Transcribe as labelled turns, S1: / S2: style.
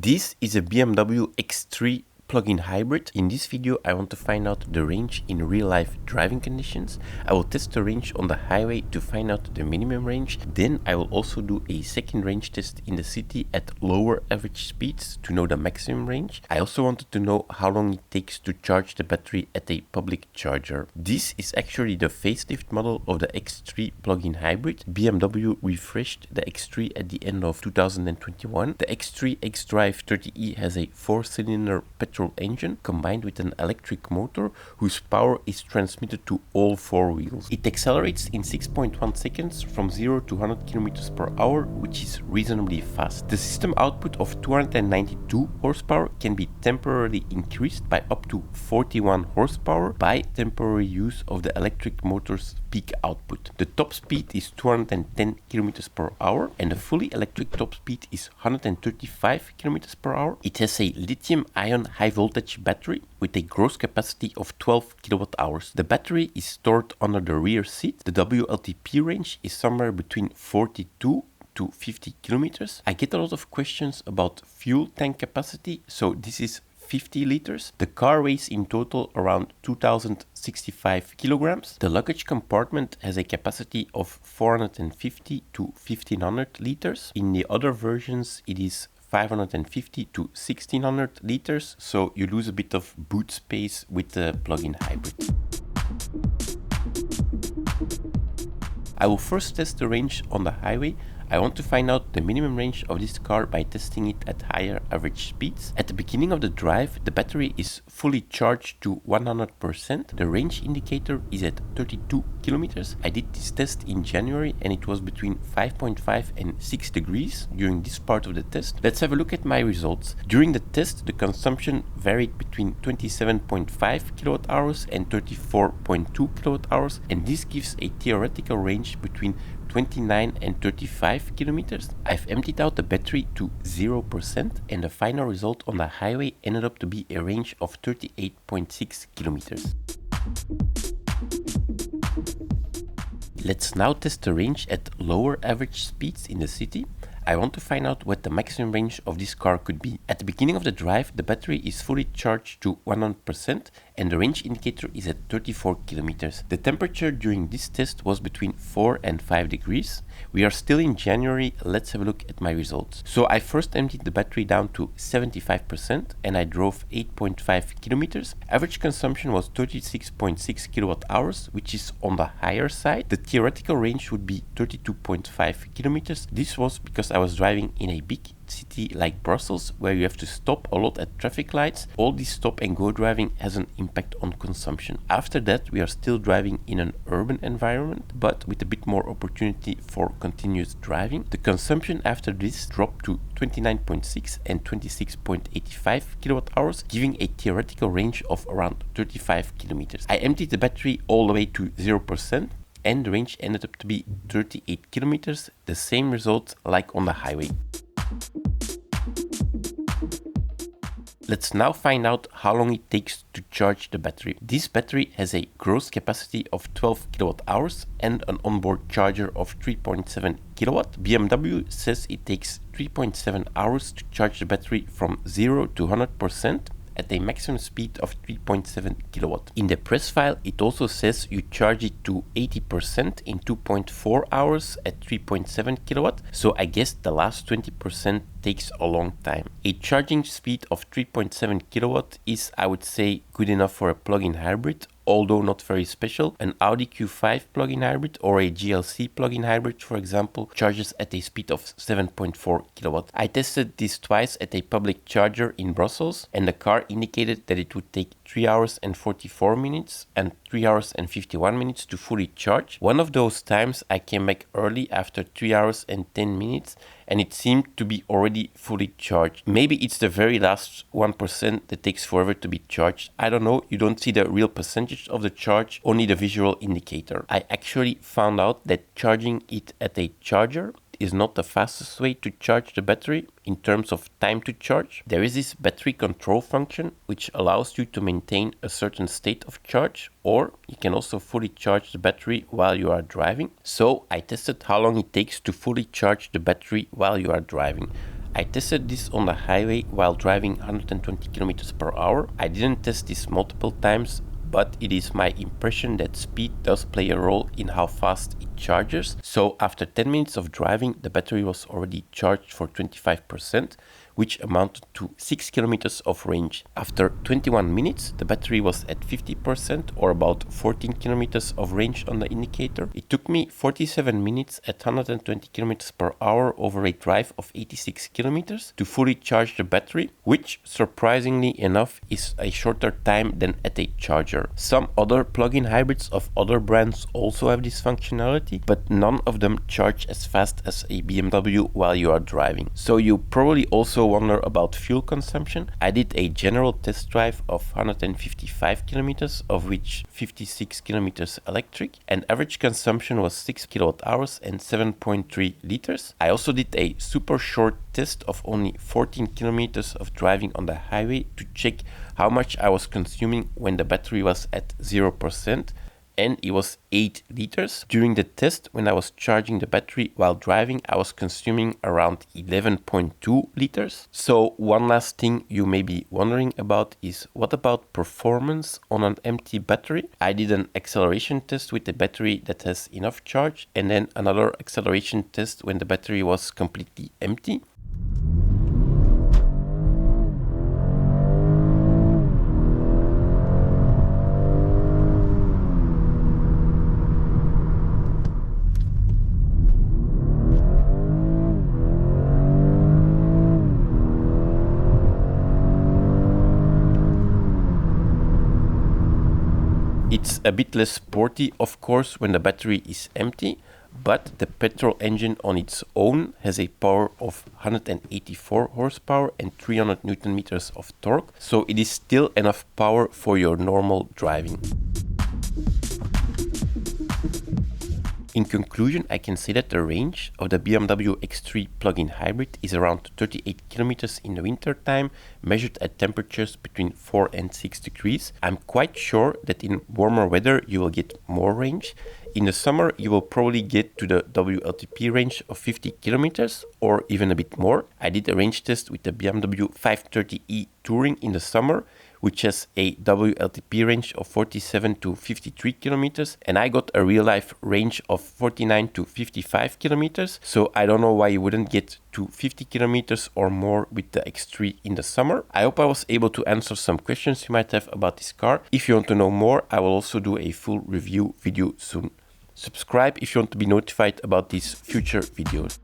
S1: This is a BMW X3 Plug-in Hybrid. In this video I want to find out the range in real-life driving conditions. I will test the range on the highway to find out the minimum range. Then I will also do a second range test in the city at lower average speeds to know the maximum range. I also wanted to know how long it takes to charge the battery at a public charger. This is actually the facelift model of the X3 Plug-in Hybrid. BMW refreshed the X3 at the end of 2021. The X3 xDrive 30e has a 4-cylinder petrol engine combined with an electric motor whose power is transmitted to all four wheels. It accelerates in 6.1 seconds from 0 to 100 km per hour, which is reasonably fast. The system output of 292 horsepower can be temporarily increased by up to 41 horsepower by temporary use of the electric motor's peak output. The top speed is 210 km per hour and the fully electric top speed is 135 km per hour. It has a lithium-ion high-voltage battery with a gross capacity of 12 kWh. The battery is stored under the rear seat. The WLTP range is somewhere between 42 to 50 kilometers. I get a lot of questions about fuel tank capacity, so this is 50 liters. The car weighs in total around 2065 kilograms. The luggage compartment has a capacity of 450 to 1500 liters. In the other versions it is 550 to 1600 liters, so you lose a bit of boot space with the plug-in hybrid. I will first test the range on the highway. I want to find out the minimum range of this car by testing it at higher average speeds. At the beginning of the drive, the battery is fully charged to 100%. The range indicator is at 32 kilometers. I did this test in January and it was between 5.5 and 6 degrees during this part of the test. Let's have a look at my results. During the test, the consumption varied between 27.5 kilowatt hours and 34.2 kilowatt hours, and this gives a theoretical range between 29 and 35 kilometers. I've emptied out the battery to 0% and the final result on the highway ended up to be a range of 38.6 kilometers. Let's now test the range at lower average speeds in the city. I want to find out what the maximum range of this car could be. At the beginning of the drive, the battery is fully charged to 100% and the range indicator is at 34 kilometers. The temperature during this test was between 4 and 5 degrees. We are still in January. Let's have a look at my results. So I first emptied the battery down to 75% and I drove 8.5 kilometers. Average consumption was 36.6 kilowatt hours, which is on the higher side. The theoretical range would be 32.5 kilometers. This was because I was driving in a big city like Brussels, where you have to stop a lot at traffic lights. All this stop and go driving has an impact on consumption. After that, we are still driving in an urban environment, but with a bit more opportunity for continuous driving. The consumption after this dropped to 29.6 and 26.85 kilowatt hours, giving a theoretical range of around 35 kilometers. I emptied the battery all the way to 0%. And the range ended up to be 38 kilometers, the same result like on the highway. Let's now find out how long it takes to charge the battery. This battery has a gross capacity of 12 kilowatt hours and an onboard charger of 3.7 kilowatt. BMW says it takes 3.7 hours to charge the battery from 0 to 100%. At a maximum speed of 3.7 kilowatt. In the press file, it also says you charge it to 80% in 2.4 hours at 3.7 kilowatt. So I guess the last 20% takes a long time. A charging speed of 3.7 kilowatt is, I would say, good enough for a plug-in hybrid, although not very special. An Audi Q5 plug-in hybrid or a GLC plug-in hybrid, for example, charges at a speed of 7.4 kilowatt. I tested this twice at a public charger in Brussels and the car indicated that it would take 3 hours and 44 minutes and 3 hours and 51 minutes to fully charge. One of those times I came back early after 3 hours and 10 minutes and it seemed to be already fully charged. Maybe it's the very last 1% that takes forever to be charged. I don't know, you don't see the real percentage of the charge, only the visual indicator. I actually found out that charging it at a charger is not the fastest way to charge the battery in terms of time to charge. There is this battery control function which allows you to maintain a certain state of charge, or you can also fully charge the battery while you are driving. So I tested how long it takes to fully charge the battery while you are driving. I tested this on the highway while driving 120 kilometers per hour. I didn't test this multiple times, but it is my impression that speed does play a role in how fast it charges. So after 10 minutes of driving, the battery was already charged for 25%, which amounted to 6 kilometers of range. After 21 minutes, the battery was at 50% or about 14 kilometers of range on the indicator. It took me 47 minutes at 120 kilometers per hour over a drive of 86 kilometers to fully charge the battery, which surprisingly enough is a shorter time than at a charger. Some other plug-in hybrids of other brands also have this functionality, but none of them charge as fast as a BMW while you are driving. So you probably also wonder about fuel consumption. I did a general test drive of 155 kilometers, of which 56 kilometers electric, and average consumption was 6 kilowatt hours and 7.3 liters. I also did a super short test of only 14 kilometers of driving on the highway to check how much I was consuming when the battery was at 0%. And it was 8 liters. During the test, when I was charging the battery while driving, I was consuming around 11.2 liters. So one last thing you may be wondering about is, what about performance on an empty battery? I did an acceleration test with a battery that has enough charge, and then another acceleration test when the battery was completely empty. It's a bit less sporty, of course, when the battery is empty, but the petrol engine on its own has a power of 184 horsepower and 300 Newton meters of torque, so it is still enough power for your normal driving. In conclusion, I can say that the range of the BMW X3 Plug-in Hybrid is around 38 kilometers in the winter time, measured at temperatures between 4 and 6 degrees. I'm quite sure that in warmer weather you will get more range. In the summer you will probably get to the WLTP range of 50 kilometers or even a bit more. I did a range test with the BMW 530e Touring in the summer, which has a WLTP range of 47 to 53 kilometers, and I got a real life range of 49 to 55 kilometers, so I don't know why you wouldn't get to 50 kilometers or more with the X3 in the summer. I hope I was able to answer some questions you might have about this car. If you want to know more, I will also do a full review video soon. Subscribe if you want to be notified about these future videos.